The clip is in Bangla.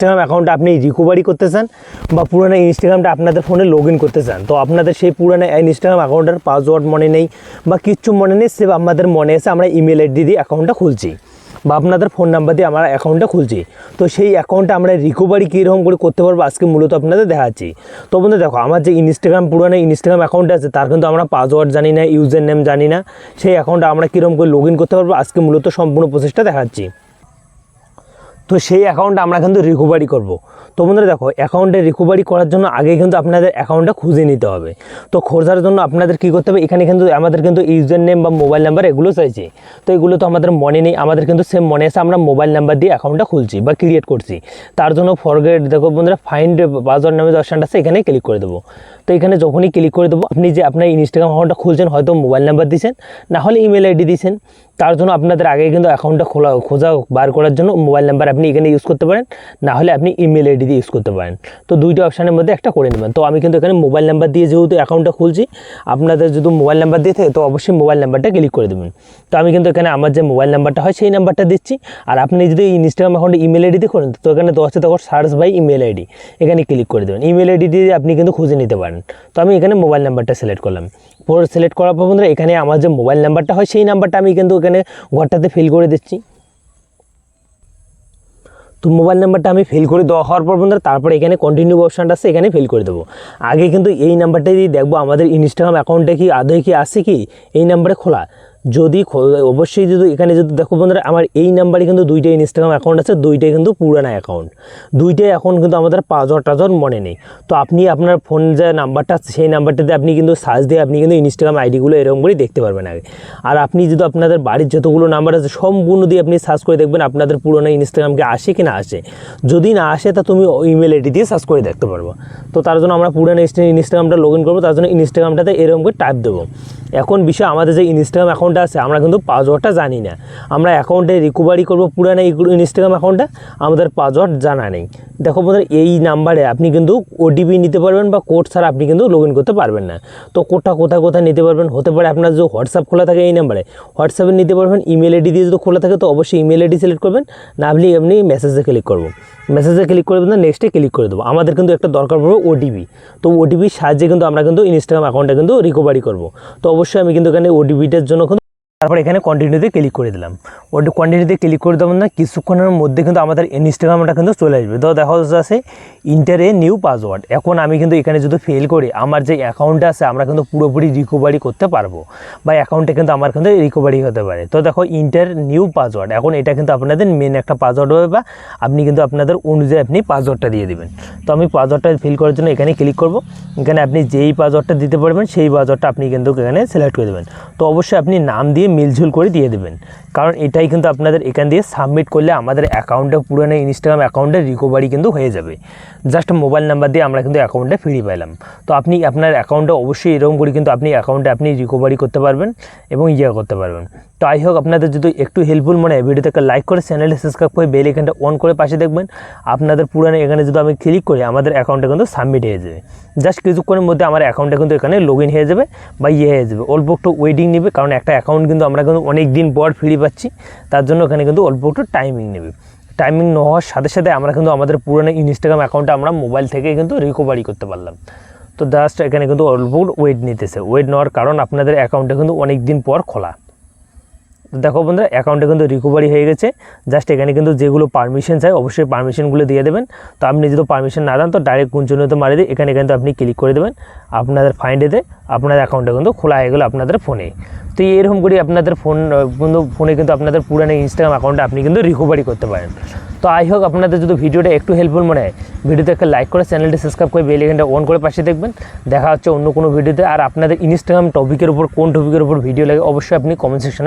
ইনস্টাগ্রাম অ্যাকাউন্টটা আপনি রিকভারি করতে চান বা পুরনো ইনস্টাগ্রামটা আপনাদের ফোনে লগ ইন করতে চান, তো আপনাদের সেই পুরনো ইনস্টাগ্রাম অ্যাকাউন্টের পাসওয়ার্ড মনে নেই বা কিচ্ছু মনে নেই, সে আমাদের মনে এসে আমরা ইমেল আইডি দিয়ে অ্যাকাউন্টটা খুলছি বা আপনাদের ফোন নাম্বার দিয়ে আমরা অ্যাকাউন্টটা খুলছি। তো সেই অ্যাকাউন্টটা আমরা রিকভারি কীরকম করে করতে পারবো আজকে মূলত আপনাদের দেখাচ্ছি। তো বন্ধু দেখো, আমার যে পুরনো ইনস্টাগ্রাম অ্যাকাউন্ট আছে তার কিন্তু আমরা পাসওয়ার্ড জানি না, ইউজার নেম জানি না, সেই অ্যাকাউন্টটা আমরা কীরকম করে লগ ইন করতে পারবো আজকে মূলত সম্পূর্ণ প্রসেসটা দেখাচ্ছি। তো সেই অ্যাকাউন্টটা আমরা কিন্তু রিকভারি করব। তো বন্ধুরা দেখো, অ্যাকাউন্টে রিকভারি করার জন্য আগে কিন্তু আপনাদের অ্যাকাউন্টটা খুঁজে নিতে হবে। তো খোঁজার জন্য আপনাদের কী করতে হবে, এখানে কিন্তু আমাদের কিন্তু ইউজার নেম বা মোবাইল নাম্বার এগুলো চাইছে। তো এগুলো তো আমাদের মনে নেই, আমাদের কিন্তু সেম মনে এসে আমরা মোবাইল নাম্বার দিয়ে অ্যাকাউন্টটা খুলছি বা ক্রিয়েট করছি। তার জন্য ফরগেট দেখো বন্ধুরা, ফাইন্ড পাসওয়ার্ড নামে যে অপশানটা আছে এখানে ক্লিক করে দেবো। তো এখানে যখনই ক্লিক করে দেবো, আপনি যে আপনার ইনস্টাগ্রাম অ্যাকাউন্টটা খুলছেন হয়তো মোবাইল নাম্বার দিয়েছেন, না হলে ইমেল আইডি দিয়েছেন। তার জন্য আপনাদের আগে কিন্তু অ্যাকাউন্টটা খোঁজা বার করার জন্য মোবাইল নাম্বার আপনি এখানে ইউজ করতে পারেন, না হলে আপনি ইমেল আইডি দিয়ে ইউজ করতে পারেন। তো দুইটা অপশানের মধ্যে একটা করে নেবেন। তো আমি কিন্তু এখানে মোবাইল নাম্বার দিয়ে যেহেতু অ্যাকাউন্টটা খুলছি, আপনাদের যদি মোবাইল নাম্বার দিয়ে থাকে তো অবশ্যই মোবাইল নাম্বারটা ক্লিক করে দেবেন। তো আমি কিন্তু এখানে আমার যে মোবাইল নাম্বারটা হয় সেই নাম্বারটা দিচ্ছি। আর আপনি যদি ইনস্টাগ্রাম অ্যাকাউন্টে ইমেল আইডি দিয়ে করেন তো এখানে দশটা তখন সার্চ বাই ইমেল আইডি এখানে ক্লিক করে দেবেন। ইমেল আইডি দিয়ে আপনি কিন্তু খুঁজে নিতে পারেন। তো আমি এখানে মোবাইল নাম্বারটা সিলেক্ট করলাম। পরে সিলেক্ট করার পর বন্ধুরা এখানে আমার যে মোবাইল নাম্বারটা হয় সেই নাম্বারটা আমি কিন্তু এখানে ঘরটাতে ফিল করে দিচ্ছি। তো মোবাইল নাম্বারটা আমি ফিল করে দেওয়া হওয়ার পর বন্ধুরা তারপরে এখানে কন্টিনিউ অপশানটা আছে এখানে ফিল করে দেবো। আগে কিন্তু এই নাম্বারটা দিয়ে দেখবো আমাদের ইনস্টাগ্রাম অ্যাকাউন্টে কি আদৌ কি আছে কি এই নাম্বারে খোলা। যদি অবশ্যই যদি এখানে যদি দেখো বন্ধুরা, আমার এই নাম্বারে কিন্তু দুইটাই ইনস্টাগ্রাম অ্যাকাউন্ট আছে, দুইটাই কিন্তু পুরানো অ্যাকাউন্ট, দুইটাই এখন কিন্তু আমাদের পাসওয়ার্ড মনে নেই। তো আপনি আপনার ফোন যে নাম্বারটা আছে সেই নাম্বারটাতে আপনি কিন্তু সার্চ দিয়ে আপনি কিন্তু ইনস্টাগ্রাম আইডিগুলো এরকম করে দেখতে পারবেন আগে। আর আপনি যদি আপনাদের বাড়ির যতগুলো নাম্বার আছে সম্পূর্ণ দিয়ে আপনি সার্চ করে দেখবেন আপনাদের পুরোনো ইনস্টাগ্রামকে আসে কি না আসে। যদি না আসে তা তুমি ইমেল আইডি দিয়ে সার্চ করে দেখতে পারবো। তো তার জন্য আমরা পুরোনো ইনস্টাগ্রামটা লগ ইন করবো, তার জন্য ইনস্টাগ্রামটাতে এরকম করে টাইপ দেবো। এখন বিষয় আমাদের যে ইনস্টাগ্রাম অ্যাকাউন্টটা আছে আমরা কিন্তু পাসওয়ার্ডটা জানি না, আমরা অ্যাকাউন্টে রিকভারি করবো পুরানো ইনস্টাগ্রাম অ্যাকাউন্টটা, আমাদের পাসওয়ার্ড জানা নেই। দেখো বন্ধুরা, এই নাম্বারে আপনি কিন্তু ওটিপি নিতে পারবেন বা কোড ছাড়া আপনি কিন্তু লগ ইন করতে পারবেন না। তো কোডটা কোথায় নিতে পারবেন, হতে পারে আপনার যে হোয়াটসঅ্যাপ খোলা থাকে এই নাম্বারে হোয়াটসঅ্যাপে নিতে পারবেন। ইমেল আইডি দিয়ে যদি খোলা থাকে তো অবশ্যই ইমেল আইডি সিলেক্ট করবেন, না আপনি মেসেজে ক্লিক করবো। মেসেজে ক্লিক করে দেবেন, নেক্সটে ক্লিক করে দেবো। আমাদের কিন্তু একটা দরকার পড়বে ওটিপি। তো ওটিপির সাহায্যে কিন্তু আমরা কিন্তু ইনস্টাগ্রাম অ্যাকাউন্টটা কিন্তু রিকভারি করবো। তো অবশ্যই আমি কিন্তু এখানে ওটিপিটার জন্য তারপর এখানে কন্টিনিউতে ক্লিক করে দিলাম। ওটি কন্টিনিউতে ক্লিক করে দেবেন না, কিছুক্ষণের মধ্যে কিন্তু আমাদের ইনস্টাগ্রামটা কিন্তু চলে আসবে। তো দেখা যাচ্ছে ইন্টার এ নিউ পাসওয়ার্ড। এখন আমি কিন্তু এখানে যদি ফেল করি আমার যে অ্যাকাউন্টটা আছে আমরা কিন্তু পুরোপুরি রিকভারি করতে পারবো বা অ্যাকাউন্টে কিন্তু আমার কিন্তু রিকভারি হতে পারে। তো দেখো ইন্টার নিউ পাসওয়ার্ড, এখন এটা কিন্তু আপনাদের মেন একটা পাসওয়ার্ড হবে বা আপনি কিন্তু আপনাদের অনুযায়ী আপনি পাসওয়ার্ডটা দিয়ে দেবেন। তো আমি পাসওয়ার্ডটা ফিল করার জন্য এখানে ক্লিক করব। এখানে আপনি যেই পাসওয়ার্ডটা দিতে পারবেন সেই পাসওয়ার্ডটা আপনি কিন্তু এখানে সিলেক্ট করে দেবেন। তো অবশ্যই আপনি নাম দিয়ে মিলঝুল করে দিয়ে দেবেন, কারণ এটাই কিন্তু আপনাদের এখান দিয়ে সাবমিট করলে আমাদের অ্যাকাউন্টে পুরোনো ইনস্টাগ্রাম অ্যাকাউন্টে রিকভারি কিন্তু হয়ে যাবে। জাস্ট মোবাইল নাম্বার দিয়ে আমরা কিন্তু অ্যাকাউন্টে ফ্রি পেলাম। তো আপনি আপনার অ্যাকাউন্টে অবশ্যই এরকম করে কিন্তু আপনি অ্যাকাউন্টে আপনি রিকভারি করতে পারবেন এবং করতে পারবেন। তো আই হোক আপনাদের যদি একটু হেল্পফুল মনে হয় ভিডিওটাকে লাইক করে চ্যানেলটি সাবস্ক্রাইব করে বেল আইকনটা অন করে পাশে দেখবেন। আপনাদের পুরানো এখানে যদি আমি ক্লিক করি আমাদের অ্যাকাউন্টে কিন্তু সাবমিট হয়ে যাবে। জাস্ট কিছুক্ষণের মধ্যে আমার অ্যাকাউন্টে কিন্তু এখানে লগ ইন হয়ে যাবে বা হয়ে যাবে। অল্প একটু ওয়েটিং নেবে, কারণ একটা অ্যাকাউন্ট কিন্তু আমরা কিন্তু অনেক দিন পর ফ্রি পাচ্ছি, তার জন্য এখানে কিন্তু অল্প একটু টাইমিং নেবে। টাইমিং না হওয়ার সাথে সাথে আমরা কিন্তু আমাদের পুরোনো ইনস্টাগ্রাম অ্যাকাউন্টে আমরা মোবাইল থেকে কিন্তু রিকভারি করতে পারলাম। তো জাস্ট এখানে কিন্তু অল্প ওয়েট নিতেছে। ওয়েট নেওয়ার কারণ আপনাদের অ্যাকাউন্টে কিন্তু অনেক দিন পর খোলা। দেখো বন্ধুরা, অ্যাকাউন্টে কিন্তু রিকভারি হয়ে গেছে। জাস্ট এখানে কিন্তু যেগুলো পারমিশন চাই অবশ্যই পারমিশনগুলো দিয়ে দেবেন। তো আপনি যদি পারমিশন না দেন তো ডাইরেক্ট কুঞ্চনীয়তে মারি দিয়ে এখানে কিন্তু আপনি ক্লিক করে দেবেন। আপনাদের ফাইন্ডেতে আপনাদের অ্যাকাউন্টে কিন্তু খোলা হয়ে গেলো আপনাদের ফোনে। তো এরকম করে আপনাদের ফোনে কিন্তু আপনাদের পুরানো ইনস্টাগ্রাম অ্যাকাউন্টে আপনি কিন্তু রিকভারি করতে পারেন। তো আই হোক আপনাদের যদি ভিডিওটা একটু হেল্পফুল মনে হয় ভিডিওতে একটা লাইক করে চ্যানেলটি সাবস্ক্রাইব করে বেল আইকনটা অন করে পাশে দেখবেন। দেখা হচ্ছে অন্য কোনো ভিডিওতে। আর আপনাদের ইনস্টাগ্রাম টপিকের উপর কোন টপিকের উপর ভিডিও লাগে অবশ্যই আপনি কমেন্ট সেকশনে